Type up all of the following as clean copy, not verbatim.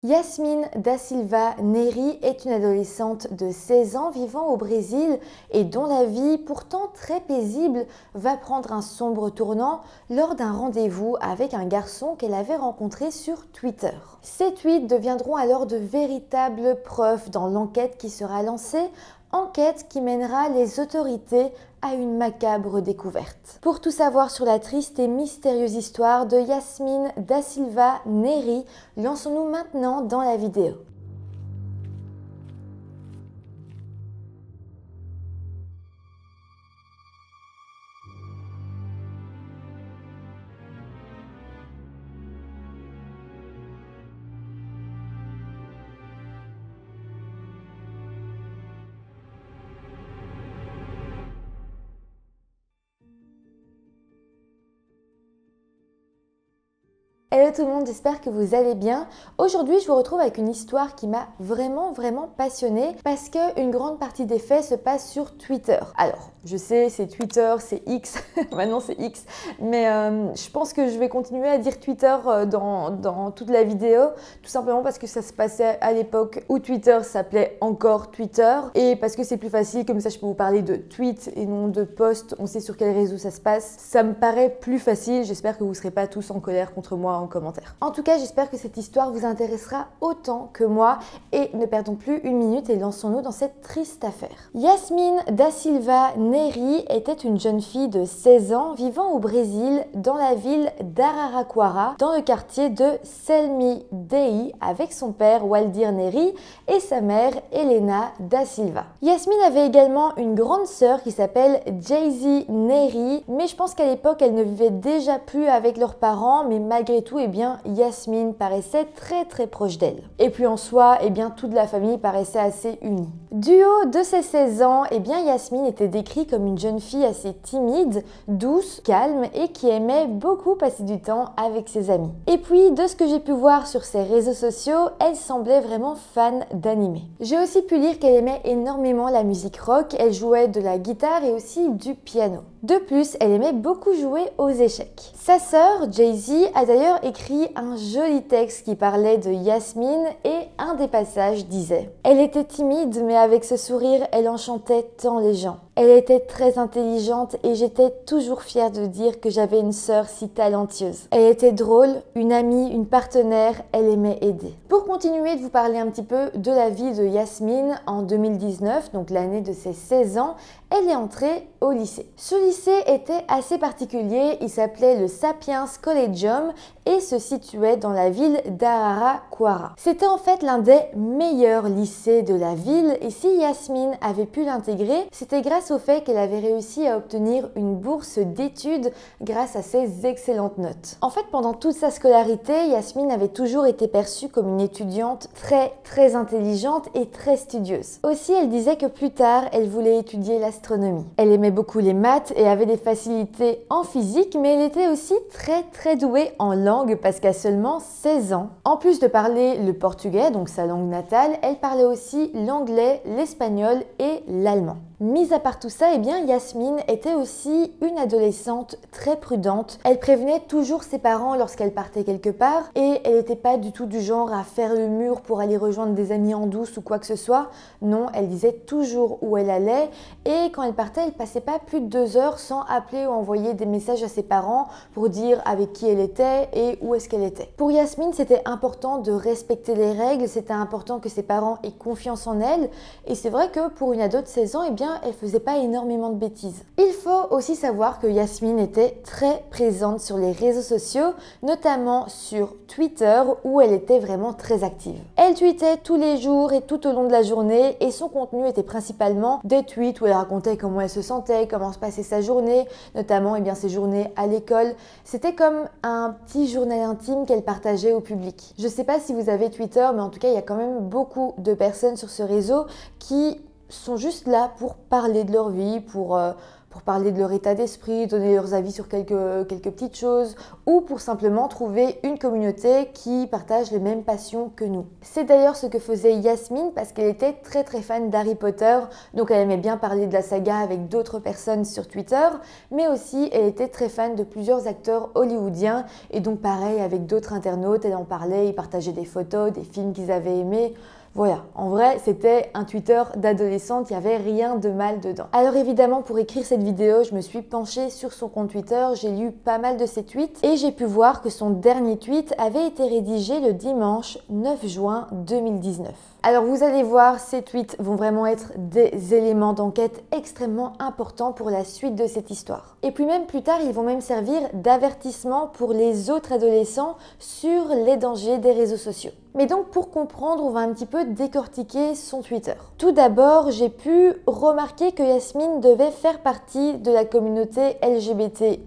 Yasmine da Silva Neri est une adolescente de 16 ans vivant au Brésil et dont la vie, pourtant très paisible, va prendre un sombre tournant lors d'un rendez-vous avec un garçon qu'elle avait rencontré sur Twitter. Ces tweets deviendront alors de véritables preuves dans l'enquête qui sera lancée, enquête qui mènera les autorités à une macabre découverte. Pour tout savoir sur la triste et mystérieuse histoire de Yasmine da Silva Neri, lançons-nous maintenant dans la vidéo. Hello tout le monde, j'espère que vous allez bien. Aujourd'hui, je vous retrouve avec une histoire qui m'a vraiment passionnée parce qu'une grande partie des faits se passe sur Twitter. Alors, je sais, c'est Twitter, c'est X, maintenant c'est X, mais je pense que je vais continuer à dire Twitter dans toute la vidéo, tout simplement parce que ça se passait à l'époque où Twitter s'appelait encore Twitter et parce que c'est plus facile, comme ça je peux vous parler de tweets et non de posts, on sait sur quel réseau ça se passe. Ça me paraît plus facile, j'espère que vous ne serez pas tous en colère contre moi en commentaire. En tout cas, j'espère que cette histoire vous intéressera autant que moi et ne perdons plus une minute et lançons-nous dans cette triste affaire. Yasmine da Silva Neri était une jeune fille de 16 ans vivant au Brésil dans la ville d'Araraquara dans le quartier de Selmi Dei avec son père Waldir Neri et sa mère Helena da Silva. Yasmine avait également une grande sœur qui s'appelle Jaycee Neri, mais je pense qu'à l'époque elle ne vivait déjà plus avec leurs parents, mais malgré tout, Yasmine paraissait très proche d'elle. Et puis en soi, toute la famille paraissait assez unie. Du haut de ses 16 ans, Yasmine était décrite comme une jeune fille assez timide, douce, calme et qui aimait beaucoup passer du temps avec ses amis. Et puis, de ce que j'ai pu voir sur ses réseaux sociaux, elle semblait vraiment fan d'anime. J'ai aussi pu lire qu'elle aimait énormément la musique rock, elle jouait de la guitare et aussi du piano. De plus, elle aimait beaucoup jouer aux échecs. Sa sœur, Jaycee, a d'ailleurs écrit un joli texte qui parlait de Yasmine et un des passages disait « Elle était timide mais avec ce sourire, elle enchantait tant les gens. Elle était très intelligente et j'étais toujours fière de dire que j'avais une sœur si talentueuse. Elle était drôle, une amie, une partenaire, elle aimait aider. » Pour continuer de vous parler un petit peu de la vie de Yasmine, en 2019, donc l'année de ses 16 ans, elle est entrée au lycée. Ce lycée était assez particulier, il s'appelait le Sapiens Collegium et se situait dans la ville d'Araraquara. C'était en fait l'un des meilleurs lycées de la ville et si Yasmine avait pu l'intégrer, c'était grâce au fait qu'elle avait réussi à obtenir une bourse d'études grâce à ses excellentes notes. En fait, pendant toute sa scolarité, Yasmine avait toujours été perçue comme une étudiante très intelligente et très studieuse. Aussi, elle disait que plus tard, elle voulait étudier l'astronomie. Elle aimait beaucoup les maths et avait des facilités en physique, mais elle était aussi très douée en langue parce qu'à seulement 16 ans. En plus de parler le portugais, donc sa langue natale, elle parlait aussi l'anglais, l'espagnol et l'allemand. Mis à part tout ça, Yasmine était aussi une adolescente très prudente. Elle prévenait toujours ses parents lorsqu'elle partait quelque part et elle n'était pas du tout du genre à faire le mur pour aller rejoindre des amis en douce ou quoi que ce soit. Non, elle disait toujours où elle allait et quand elle partait, elle passait pas plus de 2 heures sans appeler ou envoyer des messages à ses parents pour dire avec qui elle était et où est-ce qu'elle était. Pour Yasmine, c'était important de respecter les règles, c'était important que ses parents aient confiance en elle et c'est vrai que pour une ado de 16 ans, elle faisait pas énormément de bêtises. Il faut aussi savoir que Yasmine était très présente sur les réseaux sociaux, notamment sur Twitter où elle était vraiment très active. Elle tweetait tous les jours et tout au long de la journée et son contenu était principalement des tweets où elle racontait comment elle se sentait, comment se passait sa journée, notamment ses journées à l'école. C'était comme un petit journal intime qu'elle partageait au public. Je sais pas si vous avez Twitter, mais en tout cas il y a quand même beaucoup de personnes sur ce réseau qui sont juste là pour parler de leur vie, pour pour parler de leur état d'esprit, donner leurs avis sur quelques petites choses ou pour simplement trouver une communauté qui partage les mêmes passions que nous. C'est d'ailleurs ce que faisait Yasmine parce qu'elle était très fan d'Harry Potter, donc elle aimait bien parler de la saga avec d'autres personnes sur Twitter, mais aussi elle était très fan de plusieurs acteurs hollywoodiens et donc pareil avec d'autres internautes, elle en parlait, ils partageaient des photos, des films qu'ils avaient aimés. Voilà, en vrai, c'était un Twitter d'adolescente, il n'y avait rien de mal dedans. Alors évidemment, pour écrire cette vidéo, je me suis penchée sur son compte Twitter, j'ai lu pas mal de ses tweets et j'ai pu voir que son dernier tweet avait été rédigé le dimanche 9 juin 2019. Alors vous allez voir, ces tweets vont vraiment être des éléments d'enquête extrêmement importants pour la suite de cette histoire. Et puis même plus tard, ils vont même servir d'avertissement pour les autres adolescents sur les dangers des réseaux sociaux. Mais donc pour comprendre, on va un petit peu décortiquer son Twitter. Tout d'abord, j'ai pu remarquer que Yasmine devait faire partie de la communauté LGBT+,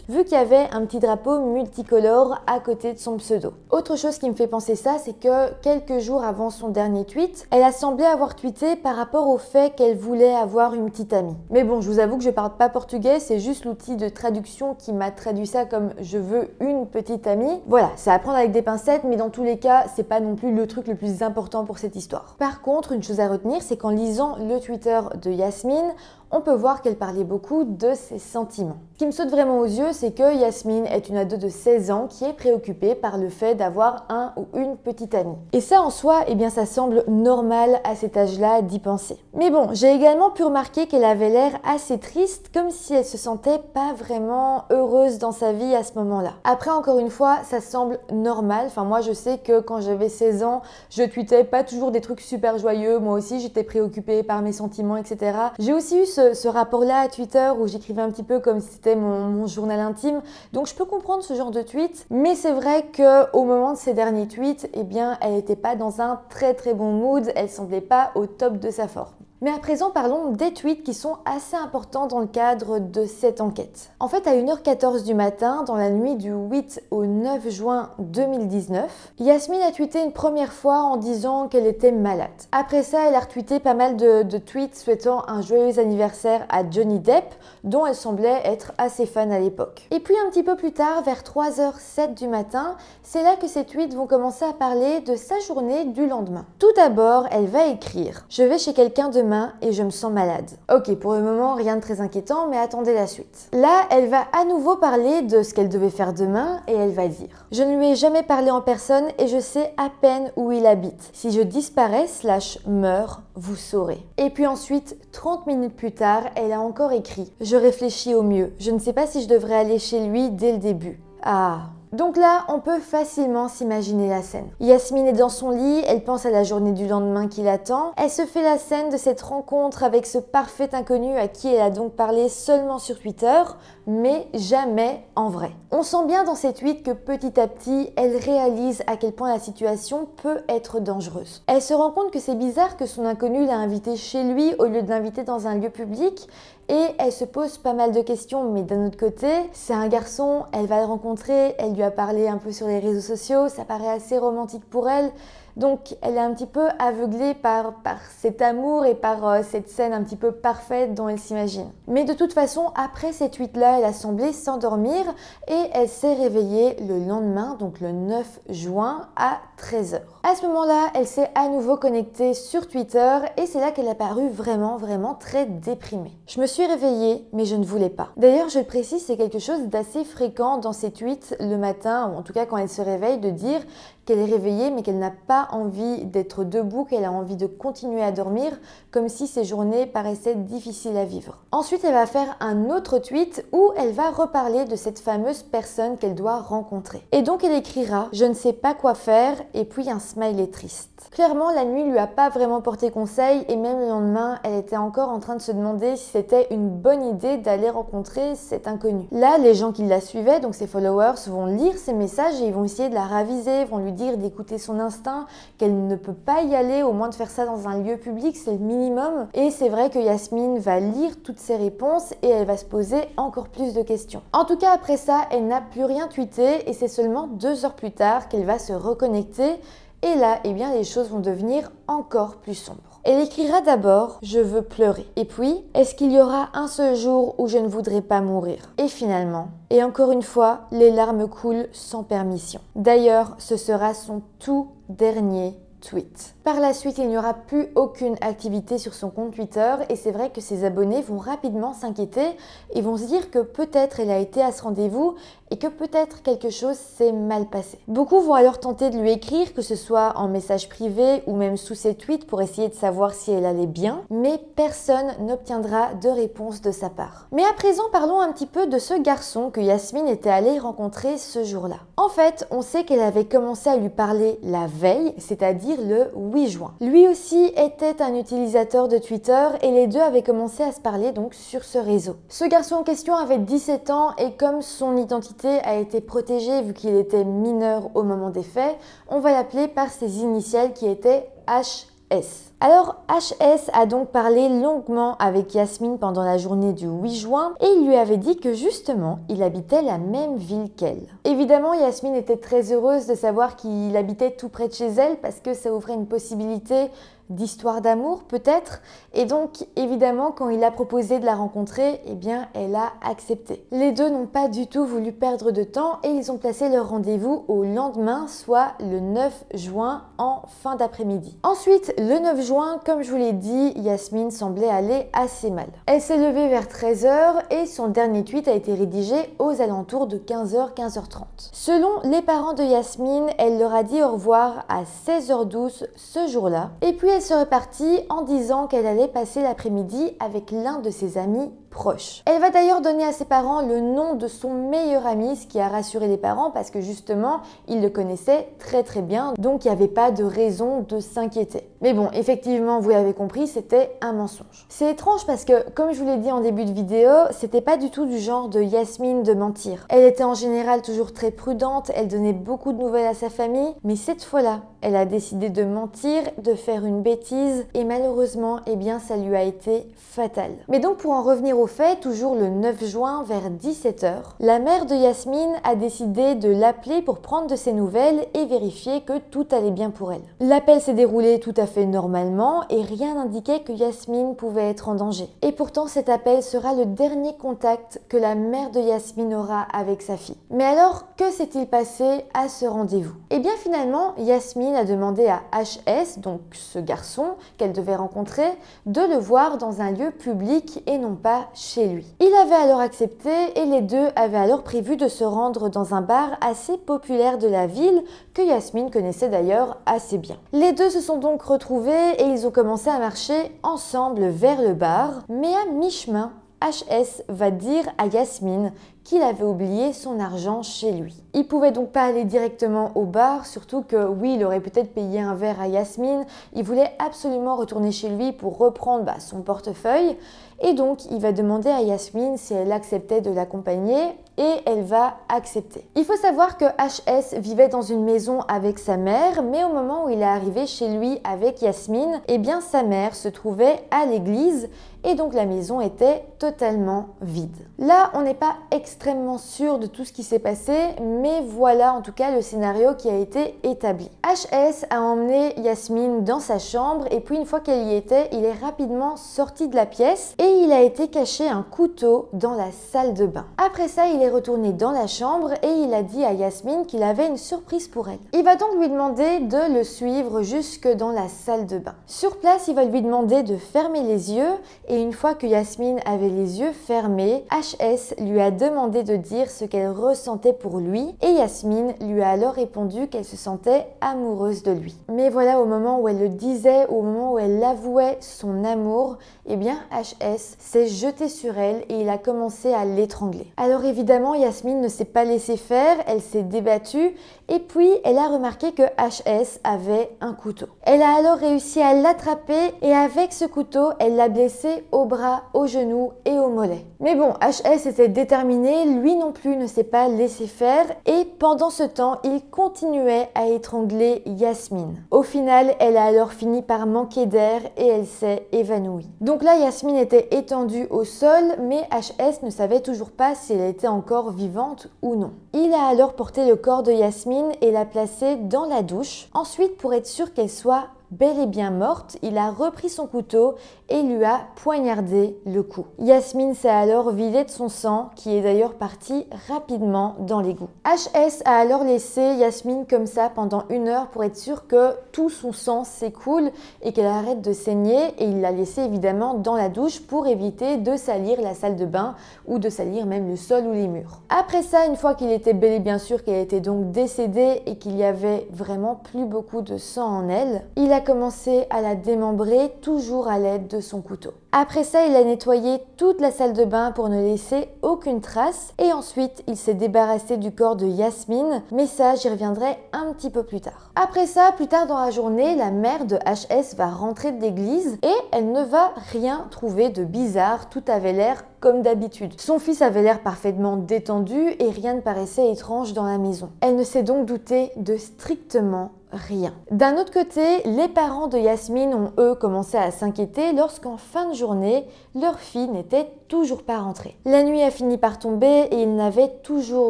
vu qu'il y avait un petit drapeau multicolore à côté de son pseudo. Autre chose qui me fait penser ça, c'est que quelques jours avant son dernier tweet, elle a semblé avoir tweeté par rapport au fait qu'elle voulait avoir une petite amie. Mais bon, je vous avoue que je parle pas portugais, c'est juste l'outil de traduction qui m'a traduit ça comme « je veux une petite amie ». Voilà, c'est à prendre avec des pincettes, mais dans tous les cas, c'est pas non plus le truc le plus important pour cette histoire. Par contre, une chose à retenir, c'est qu'en lisant le Twitter de Yasmine, on peut voir qu'elle parlait beaucoup de ses sentiments. Ce qui me saute vraiment aux yeux, c'est que Yasmine est une ado de 16 ans qui est préoccupée par le fait d'avoir un ou une petite amie. Et ça en soi, eh bien ça semble normal à cet âge-là d'y penser. Mais bon, j'ai également pu remarquer qu'elle avait l'air assez triste, comme si elle se sentait pas vraiment heureuse dans sa vie à ce moment-là. Après, encore une fois, ça semble normal. Enfin, moi, je sais que quand j'avais 16 ans, je tweetais pas toujours des trucs super joyeux. Moi aussi, j'étais préoccupée par mes sentiments, etc. J'ai aussi eu ce rapport-là à Twitter où j'écrivais un petit peu comme si c'était mon journal intime. Donc, je peux comprendre ce genre de tweet. Mais c'est vrai qu'au moment de ces derniers tweets, eh bien, elle n'était pas dans un très bon mood. Elle semblait pas au top de sa forme. Mais à présent, parlons des tweets qui sont assez importants dans le cadre de cette enquête. En fait, à 1h14 du matin, dans la nuit du 8 au 9 juin 2019, Yasmine a tweeté une première fois en disant qu'elle était malade. Après ça, elle a retweeté pas mal de tweets souhaitant un joyeux anniversaire à Johnny Depp, dont elle semblait être assez fan à l'époque. Et puis un petit peu plus tard, vers 3h07 du matin, c'est là que ces tweets vont commencer à parler de sa journée du lendemain. Tout d'abord, elle va écrire « Je vais chez quelqu'un demain et je me sens malade ». Ok, pour le moment, rien de très inquiétant, mais attendez la suite. Là, elle va à nouveau parler de ce qu'elle devait faire demain et elle va dire « Je ne lui ai jamais parlé en personne et je sais à peine où il habite. Si je disparais / meurs, vous saurez ». Et puis ensuite, 30 minutes plus tard, elle a encore écrit « Je réfléchis au mieux. Je ne sais pas si je devrais aller chez lui dès le début. » Ah. Donc là, on peut facilement s'imaginer la scène. Yasmine est dans son lit, elle pense à la journée du lendemain qui l'attend. Elle se fait la scène de cette rencontre avec ce parfait inconnu à qui elle a donc parlé seulement sur Twitter, mais jamais en vrai. On sent bien dans ces tweets que petit à petit, elle réalise à quel point la situation peut être dangereuse. Elle se rend compte que c'est bizarre que son inconnu l'a invitée chez lui au lieu de l'inviter dans un lieu public. Et elle se pose pas mal de questions, mais d'un autre côté, c'est un garçon, elle va le rencontrer, elle lui a parlé un peu sur les réseaux sociaux, ça paraît assez romantique pour elle. Donc elle est un petit peu aveuglée par cet amour et par cette scène un petit peu parfaite dont elle s'imagine. Mais de toute façon, après ces tweets-là, elle a semblé s'endormir et elle s'est réveillée le lendemain, donc le 9 juin à 13h. À ce moment-là, elle s'est à nouveau connectée sur Twitter et c'est là qu'elle a paru vraiment très déprimée. Je me suis réveillée, mais je ne voulais pas. D'ailleurs, je le précise, c'est quelque chose d'assez fréquent dans ses tweets le matin, ou en tout cas quand elle se réveille, de dire qu'elle est réveillée mais qu'elle n'a pas envie d'être debout, qu'elle a envie de continuer à dormir, comme si ces journées paraissaient difficiles à vivre. Ensuite, elle va faire un autre tweet où elle va reparler de cette fameuse personne qu'elle doit rencontrer. Et donc elle écrira « Je ne sais pas quoi faire » et puis un smiley triste. Clairement, la nuit lui a pas vraiment porté conseil et même le lendemain, elle était encore en train de se demander si c'était une bonne idée d'aller rencontrer cet inconnu. Là, les gens qui la suivaient, donc ses followers, vont lire ses messages et ils vont essayer de la raviser, vont lui dire d'écouter son instinct, qu'elle ne peut pas y aller, au moins de faire ça dans un lieu public, c'est le minimum. Et c'est vrai que Yasmine va lire toutes ces réponses et elle va se poser encore plus de questions. En tout cas, après ça, elle n'a plus rien tweeté et c'est seulement 2 heures plus tard qu'elle va se reconnecter. Et là, eh bien, les choses vont devenir encore plus sombres. Elle écrira d'abord « Je veux pleurer ». Et puis « Est-ce qu'il y aura un seul jour où je ne voudrais pas mourir ?» Et finalement, et encore une fois, les larmes coulent sans permission. D'ailleurs, ce sera son tout dernier tweet. Par la suite, il n'y aura plus aucune activité sur son compte Twitter et c'est vrai que ses abonnés vont rapidement s'inquiéter et vont se dire que peut-être elle a été à ce rendez-vous et que peut-être quelque chose s'est mal passé. Beaucoup vont alors tenter de lui écrire, que ce soit en message privé ou même sous ses tweets pour essayer de savoir si elle allait bien, mais personne n'obtiendra de réponse de sa part. Mais à présent, parlons un petit peu de ce garçon que Yasmine était allée rencontrer ce jour-là. En fait, on sait qu'elle avait commencé à lui parler la veille, c'est-à-dire le 8 juin. Lui aussi était un utilisateur de Twitter et les deux avaient commencé à se parler donc sur ce réseau. Ce garçon en question avait 17 ans et comme son identité a été protégée vu qu'il était mineur au moment des faits, on va l'appeler par ses initiales qui étaient HS. Alors HS a donc parlé longuement avec Yasmine pendant la journée du 8 juin et il lui avait dit que justement il habitait la même ville qu'elle. Évidemment Yasmine était très heureuse de savoir qu'il habitait tout près de chez elle parce que ça ouvrait une possibilité d'histoire d'amour peut-être, et donc évidemment quand il a proposé de la rencontrer, eh bien elle a accepté. Les deux n'ont pas du tout voulu perdre de temps et ils ont placé leur rendez-vous au lendemain, soit le 9 juin en fin d'après-midi. Ensuite, le 9 juin, comme je vous l'ai dit, Yasmine semblait aller assez mal. Elle s'est levée vers 13 h et son dernier tweet a été rédigé aux alentours de 15 h, 15 h 30. Selon les parents de Yasmine, elle leur a dit au revoir à 16 h 12 ce jour-là, et puis elle serait partie en disant qu'elle allait passer l'après-midi avec l'un de ses amis proche. Elle va d'ailleurs donner à ses parents le nom de son meilleur ami, ce qui a rassuré les parents parce que justement, ils le connaissaient très bien, donc il n'y avait pas de raison de s'inquiéter. Mais bon, effectivement, vous l'avez compris, c'était un mensonge. C'est étrange parce que, comme je vous l'ai dit en début de vidéo, c'était pas du tout du genre de Yasmine de mentir. Elle était en général toujours très prudente, elle donnait beaucoup de nouvelles à sa famille, mais cette fois-là, elle a décidé de mentir, de faire une bêtise, et malheureusement, eh bien, ça lui a été fatal. Mais donc, pour en revenir au fait, toujours le 9 juin vers 17 h, la mère de Yasmine a décidé de l'appeler pour prendre de ses nouvelles et vérifier que tout allait bien pour elle. L'appel s'est déroulé tout à fait normalement et rien n'indiquait que Yasmine pouvait être en danger. Et pourtant, cet appel sera le dernier contact que la mère de Yasmine aura avec sa fille. Mais alors, que s'est-il passé à ce rendez-vous? Eh bien finalement, Yasmine a demandé à HS, donc ce garçon qu'elle devait rencontrer, de le voir dans un lieu public et non pas chez lui. Il avait alors accepté et les deux avaient alors prévu de se rendre dans un bar assez populaire de la ville que Yasmine connaissait d'ailleurs assez bien. Les deux se sont donc retrouvés et ils ont commencé à marcher ensemble vers le bar, mais à mi-chemin, HS va dire à Yasmine qu'il avait oublié son argent chez lui. Il pouvait donc pas aller directement au bar, surtout que oui, il aurait peut-être payé un verre à Yasmine, il voulait absolument retourner chez lui pour reprendre son portefeuille, et donc il va demander à Yasmine si elle acceptait de l'accompagner, et elle va accepter. Il faut savoir que HS vivait dans une maison avec sa mère, mais au moment où il est arrivé chez lui avec Yasmine, eh bien sa mère se trouvait à l'église, et donc la maison était totalement vide. Là, on n'est pas extrêmement sûr de tout ce qui s'est passé, mais voilà en tout cas le scénario qui a été établi. HS a emmené Yasmine dans sa chambre et puis une fois qu'elle y était, il est rapidement sorti de la pièce et il a été caché un couteau dans la salle de bain. Après ça, il est retourné dans la chambre et il a dit à Yasmine qu'il avait une surprise pour elle. Il va donc lui demander de le suivre jusque dans la salle de bain. Sur place, il va lui demander de fermer les yeux et une fois que Yasmine avait les yeux fermés, HS lui a demandé de dire ce qu'elle ressentait pour lui et Yasmine lui a alors répondu qu'elle se sentait amoureuse de lui. Mais voilà, au moment où elle le disait, au moment où elle avouait son amour, eh bien HS s'est jeté sur elle et il a commencé à l'étrangler. Alors évidemment, Yasmine ne s'est pas laissée faire, elle s'est débattue et puis elle a remarqué que HS avait un couteau. Elle a alors réussi à l'attraper et avec ce couteau, elle l'a blessé au bras, au genou et au mollet. Mais bon, HS était déterminé, lui non plus ne s'est pas laissé faire et pendant ce temps, il continuait à étrangler Yasmine. Au final, elle a alors fini par manquer d'air et elle s'est évanouie. Donc là, Yasmine était étendue au sol, mais HS ne savait toujours pas si elle était encore vivante ou non. Il a alors porté le corps de Yasmine et l'a placé dans la douche, ensuite pour être sûr qu'elle soit bel et bien morte, il a repris son couteau et lui a poignardé le cou. Yasmine s'est alors vidée de son sang, qui est d'ailleurs parti rapidement dans l'égout. HS a alors laissé Yasmine comme ça pendant 1 heure pour être sûr que tout son sang s'écoule et qu'elle arrête de saigner, et il l'a laissée évidemment dans la douche pour éviter de salir la salle de bain ou de salir même le sol ou les murs. Après ça, une fois qu'il était bel et bien sûr qu'elle était donc décédée et qu'il y avait vraiment plus beaucoup de sang en elle, il a commencé à la démembrer, toujours à l'aide de son couteau. Après ça, il a nettoyé toute la salle de bain pour ne laisser aucune trace, et ensuite il s'est débarrassé du corps de Yasmine, mais ça j'y reviendrai un petit peu plus tard. Après ça, plus tard dans la journée, la mère de HS va rentrer de l'église et elle ne va rien trouver de bizarre, tout avait l'air comme d'habitude. Son fils avait l'air parfaitement détendu et rien ne paraissait étrange dans la maison. Elle ne s'est donc doutée de strictement rien. D'un autre côté, les parents de Yasmine ont eux commencé à s'inquiéter lorsqu'en fin de journée, leur fille n'était toujours pas rentrée. La nuit a fini par tomber et ils n'avaient toujours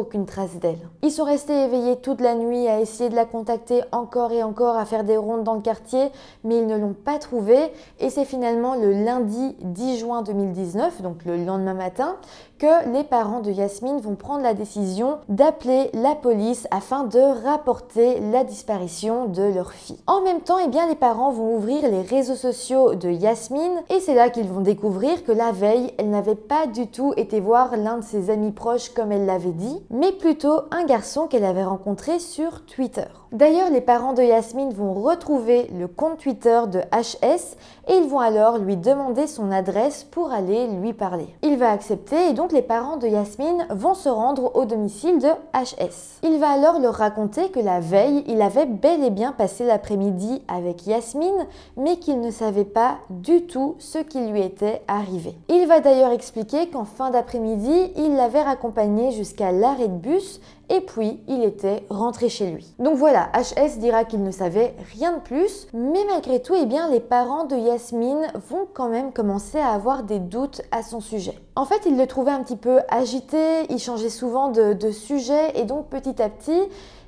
aucune trace d'elle. Ils sont restés éveillés toute la nuit à essayer de la contacter encore et encore, à faire des rondes dans le quartier, mais ils ne l'ont pas trouvée, et c'est finalement le lundi 10 juin 2019, donc le lendemain matin, que les parents de Yasmine vont prendre la décision d'appeler la police afin de rapporter la disparition de leur fille. En même temps, eh bien, les parents vont ouvrir les réseaux sociaux de Yasmine, et c'est là qu'ils vont découvrir que la veille, elle n'avait pas du tout été voir l'un de ses amis proches comme elle l'avait dit, mais plutôt un garçon qu'elle avait rencontré sur Twitter. D'ailleurs, les parents de Yasmine vont retrouver le compte Twitter de HS et ils vont alors lui demander son adresse pour aller lui parler. Il va accepter et donc les parents de Yasmine vont se rendre au domicile de HS. Il va alors leur raconter que la veille, il avait bel et bien passé l'après-midi avec Yasmine, mais qu'il ne savait pas du tout ce qui lui était arrivé. Il va d'ailleurs expliquer qu'en fin d'après-midi, il l'avait raccompagnée jusqu'à l'arrêt de bus et puis il était rentré chez lui. Donc voilà, HS dira qu'il ne savait rien de plus, mais malgré tout, eh bien, les parents de Yasmine vont quand même commencer à avoir des doutes à son sujet. En fait, ils le trouvaient un petit peu agité, il changeait souvent de sujet, et donc petit à petit,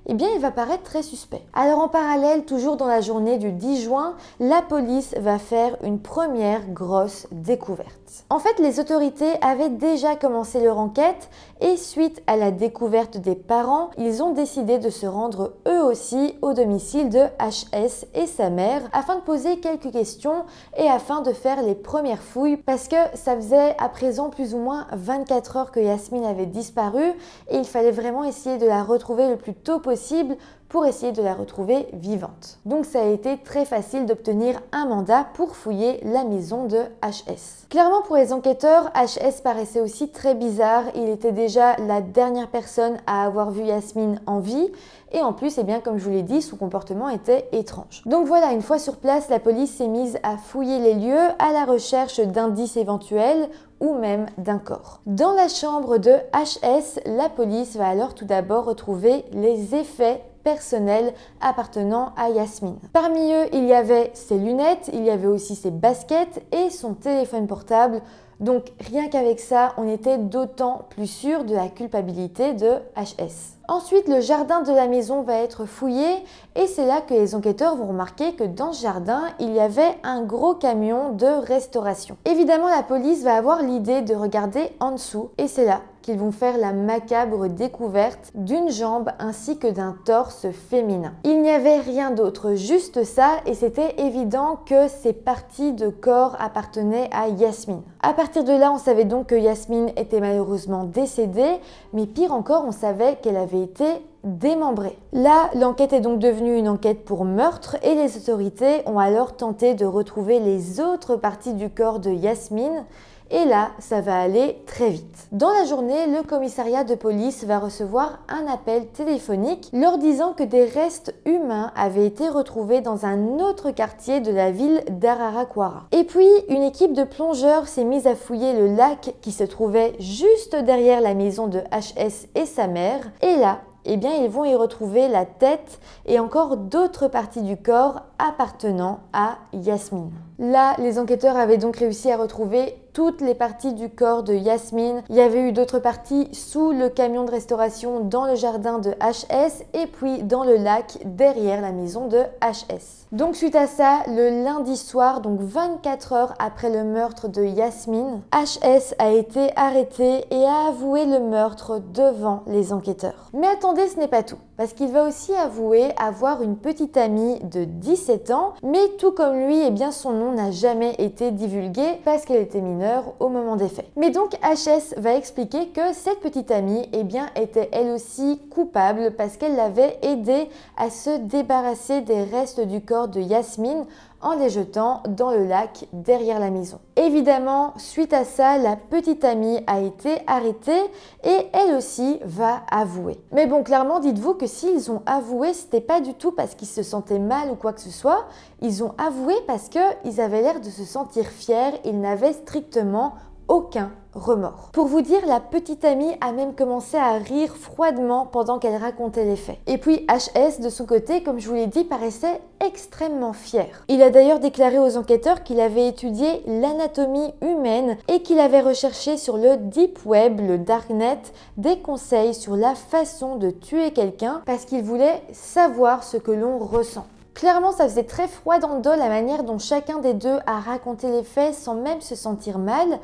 eh bien, il va paraître très suspect. Alors en parallèle, toujours dans la journée du 10 juin, la police va faire une première grosse découverte. En fait, les autorités avaient déjà commencé leur enquête et suite à la découverte des parents, ils ont décidé de se rendre eux aussi au domicile de HS et sa mère afin de poser quelques questions et afin de faire les premières fouilles, parce que ça faisait à présent plus ou moins 24 heures que Yasmine avait disparu et il fallait vraiment essayer de la retrouver le plus tôt possible pour essayer de la retrouver vivante. Donc ça a été très facile d'obtenir un mandat pour fouiller la maison de HS. Clairement, pour les enquêteurs, HS paraissait aussi très bizarre. Il était déjà la dernière personne à avoir vu Yasmine en vie et en plus, eh bien, comme je vous l'ai dit, son comportement était étrange. Donc voilà, une fois sur place, la police s'est mise à fouiller les lieux à la recherche d'indices éventuels ou même d'un corps. Dans la chambre de HS, la police va alors tout d'abord retrouver les effets personnels appartenant à Yasmine. Parmi eux, il y avait ses lunettes, il y avait aussi ses baskets et son téléphone portable. Donc rien qu'avec ça, on était d'autant plus sûr de la culpabilité de HS. Ensuite, le jardin de la maison va être fouillé et c'est là que les enquêteurs vont remarquer que dans ce jardin, il y avait un gros camion de restauration. Évidemment, la police va avoir l'idée de regarder en dessous et c'est là qu'ils vont faire la macabre découverte d'une jambe ainsi que d'un torse féminin. Il n'y avait rien d'autre, juste ça, et c'était évident que ces parties de corps appartenaient à Yasmine. À partir de là, on savait donc que Yasmine était malheureusement décédée, mais pire encore, on savait qu'elle avait été démembrée. Là, l'enquête est donc devenue une enquête pour meurtre et les autorités ont alors tenté de retrouver les autres parties du corps de Yasmine. Et là, ça va aller très vite. Dans la journée, le commissariat de police va recevoir un appel téléphonique leur disant que des restes humains avaient été retrouvés dans un autre quartier de la ville d'Araraquara. Et puis, une équipe de plongeurs s'est mise à fouiller le lac qui se trouvait juste derrière la maison de HS et sa mère. Et là, eh bien, ils vont y retrouver la tête et encore d'autres parties du corps appartenant à Yasmine. Là, les enquêteurs avaient donc réussi à retrouver toutes les parties du corps de Yasmine. Il y avait eu d'autres parties sous le camion de restauration dans le jardin de HS et puis dans le lac derrière la maison de HS. Donc suite à ça, le lundi soir, donc 24 heures après le meurtre de Yasmine, HS a été arrêté et a avoué le meurtre devant les enquêteurs. Mais attendez, ce n'est pas tout, parce qu'il va aussi avouer avoir une petite amie de 17 ans, mais tout comme lui, eh bien son nom n'a jamais été divulgué parce qu'elle était mineure au moment des faits. Mais donc HS va expliquer que cette petite amie eh bien, était elle aussi coupable parce qu'elle l'avait aidé à se débarrasser des restes du corps de Yasmine en les jetant dans le lac derrière la maison. Évidemment, suite à ça, la petite amie a été arrêtée et elle aussi va avouer. Mais bon, clairement, dites-vous que s'ils ont avoué, c'était pas du tout parce qu'ils se sentaient mal ou quoi que ce soit. Ils ont avoué parce qu'ils avaient l'air de se sentir fiers, ils n'avaient strictement aucun remords. Pour vous dire, la petite amie a même commencé à rire froidement pendant qu'elle racontait les faits. Et puis HS, de son côté, comme je vous l'ai dit, paraissait extrêmement fier. Il a d'ailleurs déclaré aux enquêteurs qu'il avait étudié l'anatomie humaine et qu'il avait recherché sur le deep web, le darknet, des conseils sur la façon de tuer quelqu'un parce qu'il voulait savoir ce que l'on ressent. Clairement, ça faisait très froid dans le dos la manière dont chacun des deux a raconté les faits sans même se sentir mal.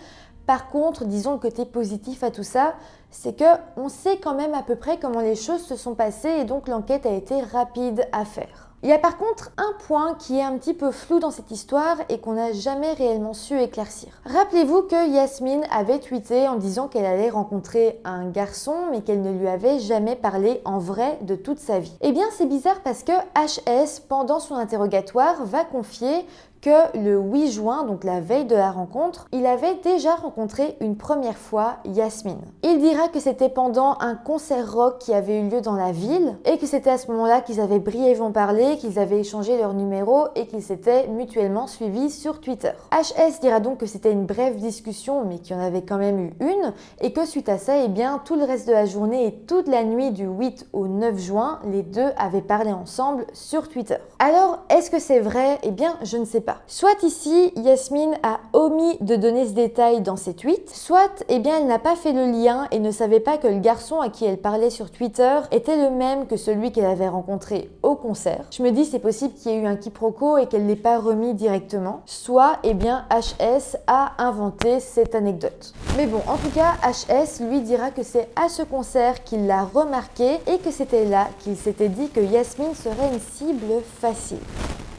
Par contre, disons le côté positif à tout ça, c'est que on sait quand même à peu près comment les choses se sont passées et donc l'enquête a été rapide à faire. Il y a par contre un point qui est un petit peu flou dans cette histoire et qu'on n'a jamais réellement su éclaircir. Rappelez-vous que Yasmine avait tweeté en disant qu'elle allait rencontrer un garçon mais qu'elle ne lui avait jamais parlé en vrai de toute sa vie. Eh bien c'est bizarre parce que HS, pendant son interrogatoire, va confier que le 8 juin, donc la veille de la rencontre, il avait déjà rencontré une première fois Yasmine. Il dira que c'était pendant un concert rock qui avait eu lieu dans la ville et que c'était à ce moment-là qu'ils avaient brièvement parlé, qu'ils avaient échangé leurs numéros et qu'ils s'étaient mutuellement suivis sur Twitter. HS dira donc que c'était une brève discussion mais qu'il y en avait quand même eu une et que suite à ça, eh bien, tout le reste de la journée et toute la nuit du 8 au 9 juin, les deux avaient parlé ensemble sur Twitter. Alors, est-ce que c'est vrai? Eh bien, je ne sais pas. Soit ici, Yasmine a omis de donner ce détail dans ses tweets, soit eh bien, elle n'a pas fait le lien et ne savait pas que le garçon à qui elle parlait sur Twitter était le même que celui qu'elle avait rencontré au concert. Je me dis c'est possible qu'il y ait eu un quiproquo et qu'elle ne l'ait pas remis directement. Soit eh bien, HS a inventé cette anecdote. Mais bon, en tout cas, HS lui dira que c'est à ce concert qu'il l'a remarqué et que c'était là qu'il s'était dit que Yasmine serait une cible facile.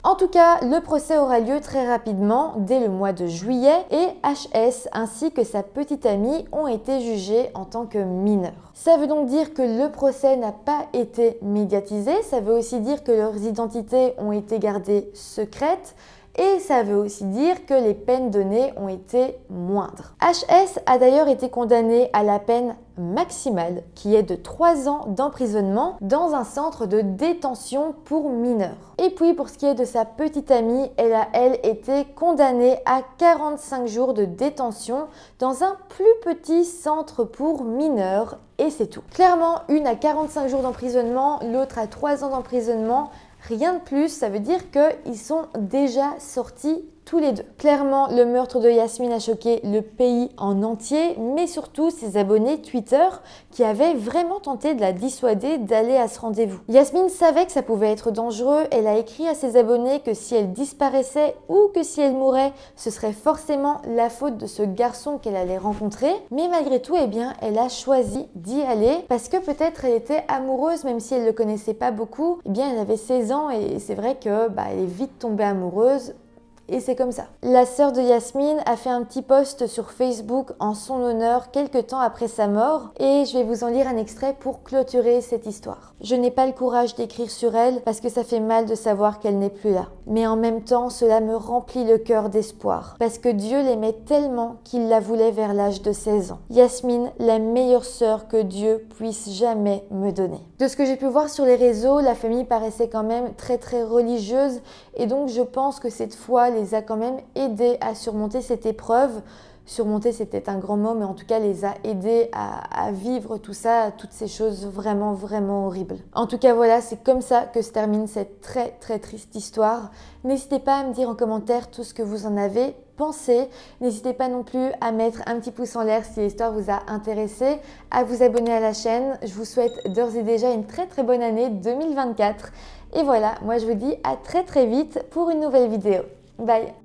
En tout cas, le procès aura lieu très rapidement, dès le mois de juillet, et HS ainsi que sa petite amie ont été jugés en tant que mineurs. Ça veut donc dire que le procès n'a pas été médiatisé, ça veut aussi dire que leurs identités ont été gardées secrètes, et ça veut aussi dire que les peines données ont été moindres. HS a d'ailleurs été condamné à la peine maximale, qui est de 3 ans d'emprisonnement dans un centre de détention pour mineurs. Et puis pour ce qui est de sa petite amie, elle a été condamnée à 45 jours de détention dans un plus petit centre pour mineurs et c'est tout. Clairement, une à 45 jours d'emprisonnement, l'autre à 3 ans d'emprisonnement. Rien de plus, ça veut dire qu'ils sont déjà sortis tous les deux. Clairement, le meurtre de Yasmine a choqué le pays en entier, mais surtout ses abonnés Twitter qui avaient vraiment tenté de la dissuader d'aller à ce rendez-vous. Yasmine savait que ça pouvait être dangereux, elle a écrit à ses abonnés que si elle disparaissait ou que si elle mourait, ce serait forcément la faute de ce garçon qu'elle allait rencontrer, mais malgré tout, eh bien, elle a choisi d'y aller parce que peut-être elle était amoureuse, même si elle ne le connaissait pas beaucoup, eh bien, elle avait 16 ans et c'est vrai que elle est vite tombée amoureuse. Et c'est comme ça. La sœur de Yasmine a fait un petit post sur Facebook en son honneur quelques temps après sa mort et je vais vous en lire un extrait pour clôturer cette histoire. Je n'ai pas le courage d'écrire sur elle parce que ça fait mal de savoir qu'elle n'est plus là. Mais en même temps, cela me remplit le cœur d'espoir parce que Dieu l'aimait tellement qu'il la voulait vers l'âge de 16 ans. Yasmine, la meilleure sœur que Dieu puisse jamais me donner. De ce que j'ai pu voir sur les réseaux, la famille paraissait quand même très religieuse et donc je pense que cette foi les a quand même aidés à surmonter cette épreuve. surmonter, c'est peut-être un grand mot, mais en tout cas les a aidés à vivre tout ça, toutes ces choses vraiment, vraiment horribles. En tout cas, voilà, c'est comme ça que se termine cette très, très triste histoire. N'hésitez pas à me dire en commentaire tout ce que vous en avez pensé. N'hésitez pas non plus à mettre un petit pouce en l'air si l'histoire vous a intéressé, à vous abonner à la chaîne. Je vous souhaite d'ores et déjà une très, très bonne année 2024. Et voilà, moi je vous dis à très, très vite pour une nouvelle vidéo. Bye!